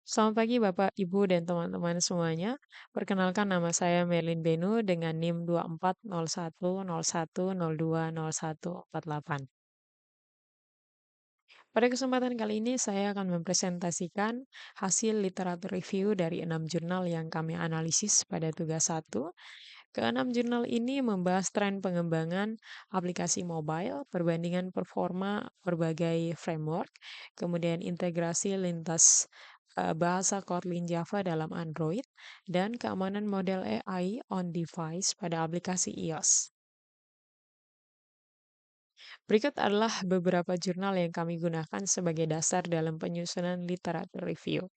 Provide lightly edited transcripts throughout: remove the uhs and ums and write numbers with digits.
Selamat pagi Bapak, Ibu, dan teman-teman semuanya. Perkenalkan nama saya Merlin Benu dengan NIM 240101020148. Pada kesempatan kali ini saya akan mempresentasikan hasil literatur review dari 6 jurnal yang kami analisis pada tugas 1. Keenam jurnal ini membahas tren pengembangan aplikasi mobile, perbandingan performa berbagai framework, kemudian integrasi lintas bahasa Kotlin Java dalam Android, dan keamanan model AI on device pada aplikasi iOS. Berikut adalah beberapa jurnal yang kami gunakan sebagai dasar dalam penyusunan literatur review.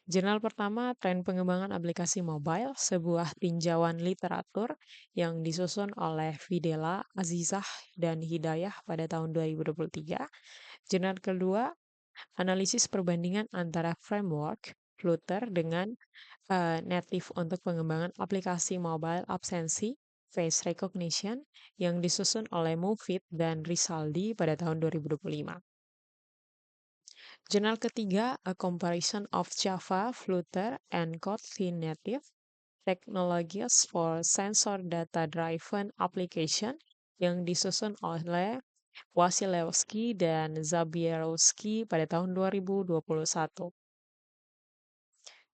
Jurnal pertama, Tren Pengembangan Aplikasi Mobile, sebuah tinjauan literatur yang disusun oleh Videla, Azizah, dan Hidayah pada tahun 2023. Jurnal kedua, Analisis perbandingan antara framework Flutter dengan native untuk pengembangan aplikasi mobile absensi face recognition yang disusun oleh Mufid dan Risaldi pada tahun 2025. Jurnal ketiga, A Comparison of Java, Flutter, and Kotlin Native Technologies for Sensor Data-Driven Application yang disusun oleh Wasilewski dan Zabierowski pada tahun 2021.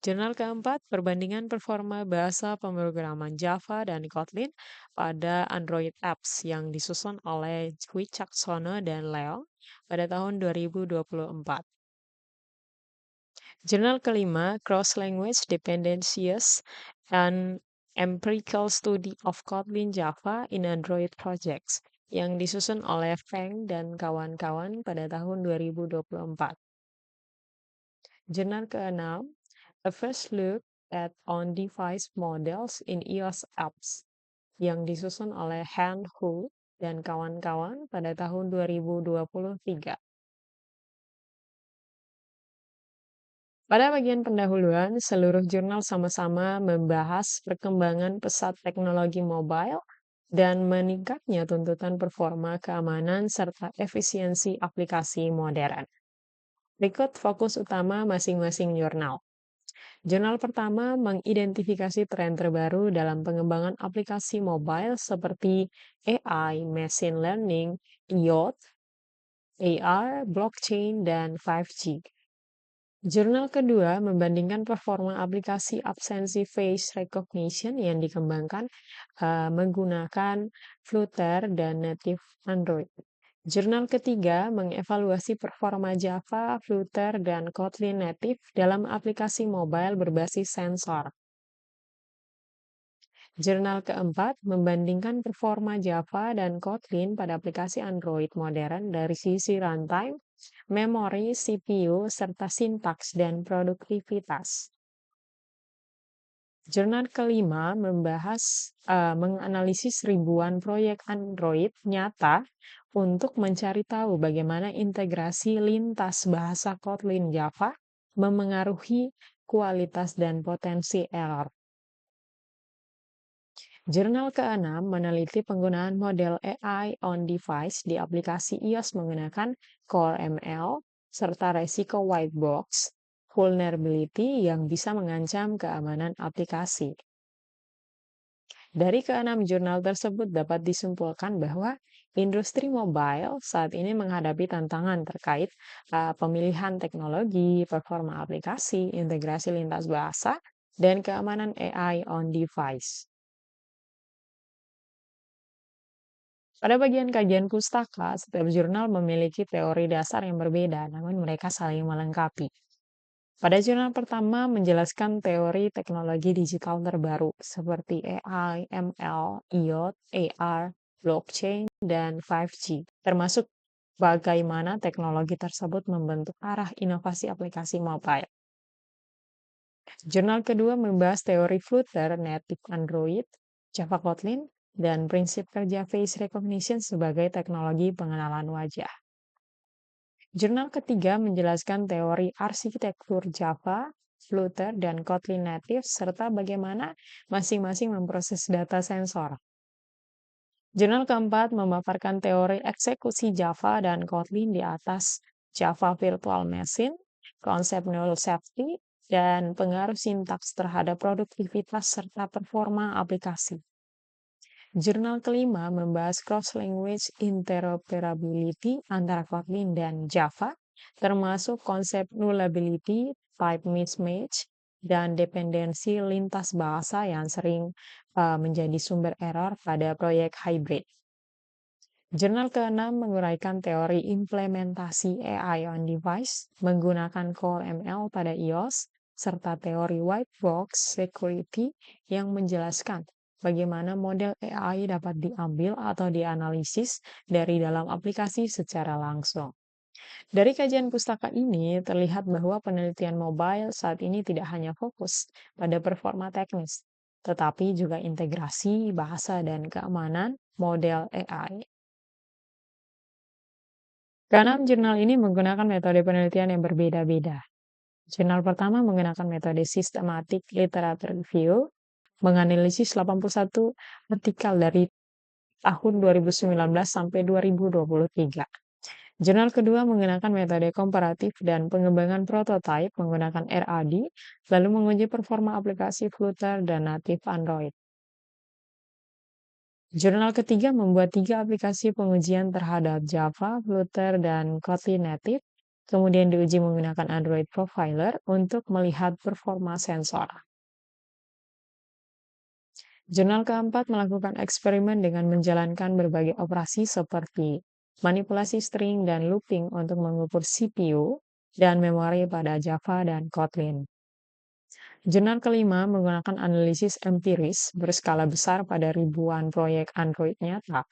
Jurnal keempat, perbandingan performa bahasa pemrograman Java dan Kotlin pada Android apps yang disusun oleh Wicaksono dan Leong pada tahun 2024. Jurnal kelima, Cross-Language Dependencies and Empirical Study of Kotlin Java in Android Projects yang disusun oleh Feng dan kawan-kawan pada tahun 2024. Jurnal keenam, A First Look at On-Device Models in iOS Apps yang disusun oleh Han Hu dan kawan-kawan pada tahun 2023. Pada bagian pendahuluan, seluruh jurnal sama-sama membahas perkembangan pesat teknologi mobile dan meningkatnya tuntutan performa, keamanan, serta efisiensi aplikasi modern. Berikut fokus utama masing-masing jurnal. Jurnal pertama mengidentifikasi tren terbaru dalam pengembangan aplikasi mobile seperti AI, machine learning, IoT, AR, blockchain, dan 5G. Jurnal kedua membandingkan performa aplikasi absensi face recognition yang dikembangkan menggunakan Flutter dan native Android. Jurnal ketiga mengevaluasi performa Java, Flutter, dan Kotlin Native dalam aplikasi mobile berbasis sensor. Jurnal keempat membandingkan performa Java dan Kotlin pada aplikasi Android modern dari sisi runtime, memori, CPU, serta sintaks dan produktivitas. Jurnal kelima menganalisis ribuan proyek Android nyata untuk mencari tahu bagaimana integrasi lintas bahasa Kotlin Java memengaruhi kualitas dan potensi error. Jurnal keenam meneliti penggunaan model AI on device di aplikasi iOS menggunakan Core ML serta resiko white box vulnerability yang bisa mengancam keamanan aplikasi. Dari keenam jurnal tersebut dapat disimpulkan bahwa industri mobile saat ini menghadapi tantangan terkait pemilihan teknologi, performa aplikasi, integrasi lintas bahasa, dan keamanan AI on device. Pada bagian kajian pustaka, setiap jurnal memiliki teori dasar yang berbeda, namun mereka saling melengkapi. Pada jurnal pertama menjelaskan teori teknologi digital terbaru seperti AI, ML, IoT, AR, blockchain, dan 5G, termasuk bagaimana teknologi tersebut membentuk arah inovasi aplikasi mobile. Jurnal kedua membahas teori Flutter, native Android, Java Kotlin, dan prinsip kerja face recognition sebagai teknologi pengenalan wajah. Jurnal ketiga menjelaskan teori arsitektur Java, Flutter, dan Kotlin Native, serta bagaimana masing-masing memproses data sensor. Jurnal keempat memaparkan teori eksekusi Java dan Kotlin di atas Java Virtual Machine, konsep null safety, dan pengaruh sintaks terhadap produktivitas serta performa aplikasi. Jurnal kelima membahas cross-language interoperability antara Kotlin dan Java, termasuk konsep nullability, type mismatch, dan dependensi lintas bahasa yang sering menjadi sumber error pada proyek hybrid. Jurnal keenam menguraikan teori implementasi AI on device menggunakan Core ML pada iOS, serta teori white box security yang menjelaskan bagaimana model AI dapat diambil atau dianalisis dari dalam aplikasi secara langsung. Dari kajian pustaka ini, terlihat bahwa penelitian mobile saat ini tidak hanya fokus pada performa teknis, tetapi juga integrasi bahasa dan keamanan model AI. Keenam jurnal ini menggunakan metode penelitian yang berbeda-beda. Jurnal pertama menggunakan metode systematic literature review, menganalisis 81 artikel dari tahun 2019 sampai 2023. Jurnal kedua menggunakan metode komparatif dan pengembangan prototipe menggunakan RAD, lalu menguji performa aplikasi Flutter dan native Android. Jurnal ketiga membuat 3 aplikasi pengujian terhadap Java, Flutter, dan Kotlin Native, kemudian diuji menggunakan Android Profiler untuk melihat performa sensor. Jurnal keempat melakukan eksperimen dengan menjalankan berbagai operasi seperti manipulasi string dan looping untuk mengukur CPU dan memori pada Java dan Kotlin. Jurnal kelima menggunakan analisis empiris berskala besar pada ribuan proyek Android nyata,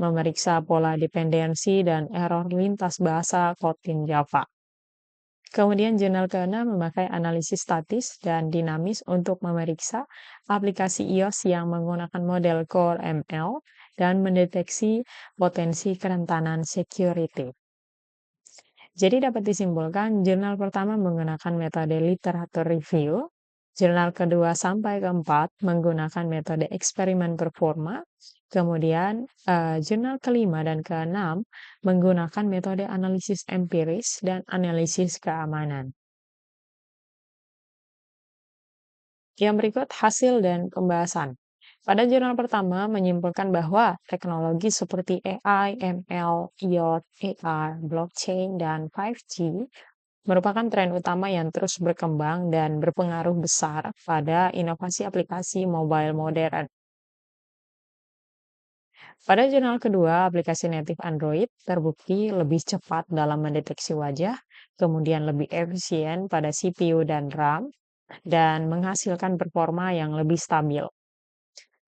memeriksa pola dependensi dan error lintas bahasa Kotlin Java. Kemudian jurnal keenam memakai analisis statis dan dinamis untuk memeriksa aplikasi iOS yang menggunakan model Core ML dan mendeteksi potensi kerentanan security. Jadi dapat disimpulkan, jurnal pertama menggunakan metode literatur review, jurnal kedua sampai keempat menggunakan metode eksperimen performa, kemudian jurnal kelima dan keenam menggunakan metode analisis empiris dan analisis keamanan. Yang berikut hasil dan pembahasan. Pada jurnal pertama menyimpulkan bahwa teknologi seperti AI, ML, IoT, AR, blockchain, dan 5G merupakan tren utama yang terus berkembang dan berpengaruh besar pada inovasi aplikasi mobile modern. Pada jurnal kedua, aplikasi native Android terbukti lebih cepat dalam mendeteksi wajah, kemudian lebih efisien pada CPU dan RAM, dan menghasilkan performa yang lebih stabil.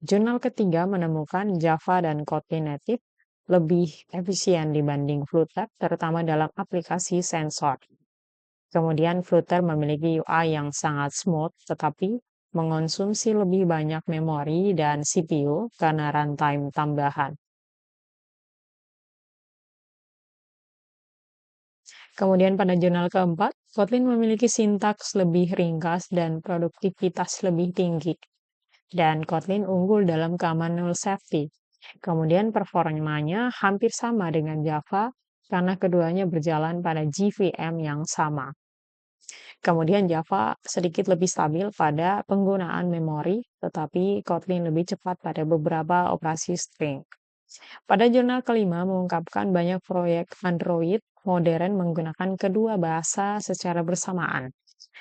Jurnal ketiga menemukan Java dan Kotlin Native lebih efisien dibanding Flutter, terutama dalam aplikasi sensor. Kemudian Flutter memiliki UI yang sangat smooth, tetapi mengonsumsi lebih banyak memori dan CPU karena runtime tambahan. Kemudian pada jurnal keempat, Kotlin memiliki sintaks lebih ringkas dan produktivitas lebih tinggi. Dan Kotlin unggul dalam keamanan null safety. Kemudian performanya hampir sama dengan Java karena keduanya berjalan pada JVM yang sama. Kemudian Java sedikit lebih stabil pada penggunaan memori, tetapi Kotlin lebih cepat pada beberapa operasi string. Pada jurnal kelima mengungkapkan banyak proyek Android modern menggunakan kedua bahasa secara bersamaan.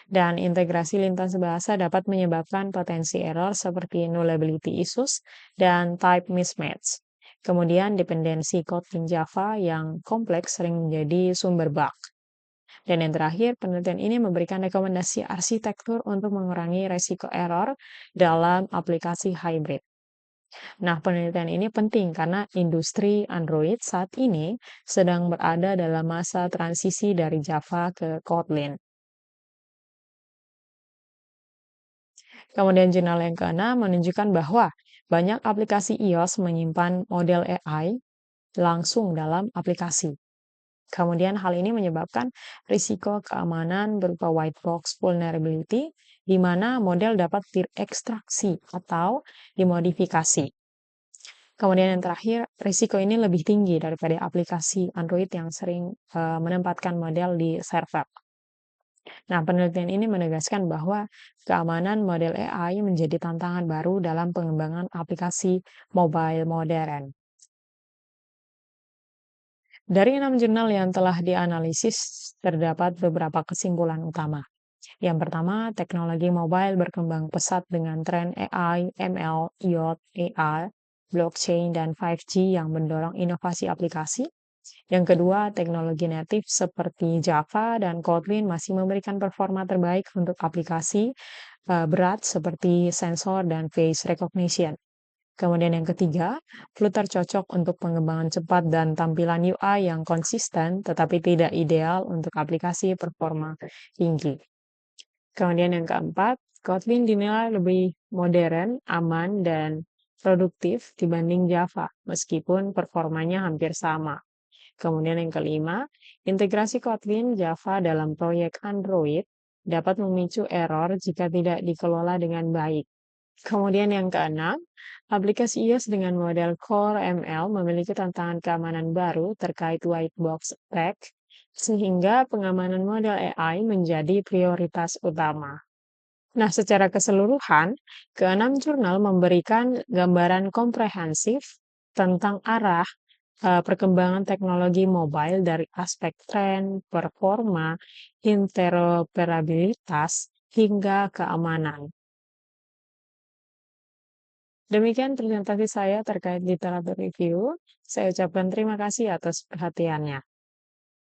Dan integrasi lintas bahasa dapat menyebabkan potensi error seperti nullability issues dan type mismatch. Kemudian dependensi Kotlin Java yang kompleks sering menjadi sumber bug. Dan yang terakhir, penelitian ini memberikan rekomendasi arsitektur untuk mengurangi resiko error dalam aplikasi hybrid. Nah, penelitian ini penting karena industri Android saat ini sedang berada dalam masa transisi dari Java ke Kotlin. Kemudian jurnal yang keenam menunjukkan bahwa banyak aplikasi iOS menyimpan model AI langsung dalam aplikasi. Kemudian hal ini menyebabkan risiko keamanan berupa white box vulnerability, di mana model dapat diekstraksi atau dimodifikasi. Kemudian yang terakhir, risiko ini lebih tinggi daripada aplikasi Android yang sering menempatkan model di server. Nah, penelitian ini menegaskan bahwa keamanan model AI menjadi tantangan baru dalam pengembangan aplikasi mobile modern. Dari 6 jurnal yang telah dianalisis, terdapat beberapa kesimpulan utama. Yang pertama, teknologi mobile berkembang pesat dengan tren AI, ML, IoT, AR, blockchain, dan 5G yang mendorong inovasi aplikasi. Yang kedua, teknologi natif seperti Java dan Kotlin masih memberikan performa terbaik untuk aplikasi berat seperti sensor dan face recognition. Kemudian yang ketiga, Flutter cocok untuk pengembangan cepat dan tampilan UI yang konsisten, tetapi tidak ideal untuk aplikasi performa tinggi. Kemudian yang keempat, Kotlin dinilai lebih modern, aman, dan produktif dibanding Java, meskipun performanya hampir sama. Kemudian yang kelima, integrasi Kotlin Java dalam proyek Android dapat memicu error jika tidak dikelola dengan baik. Kemudian yang keenam, aplikasi iOS dengan model Core ML memiliki tantangan keamanan baru terkait white box attack, sehingga pengamanan model AI menjadi prioritas utama. Nah, secara keseluruhan, keenam jurnal memberikan gambaran komprehensif tentang arah perkembangan teknologi mobile dari aspek tren, performa, interoperabilitas, hingga keamanan. Demikian presentasi saya terkait literatur review. Saya ucapkan terima kasih atas perhatiannya.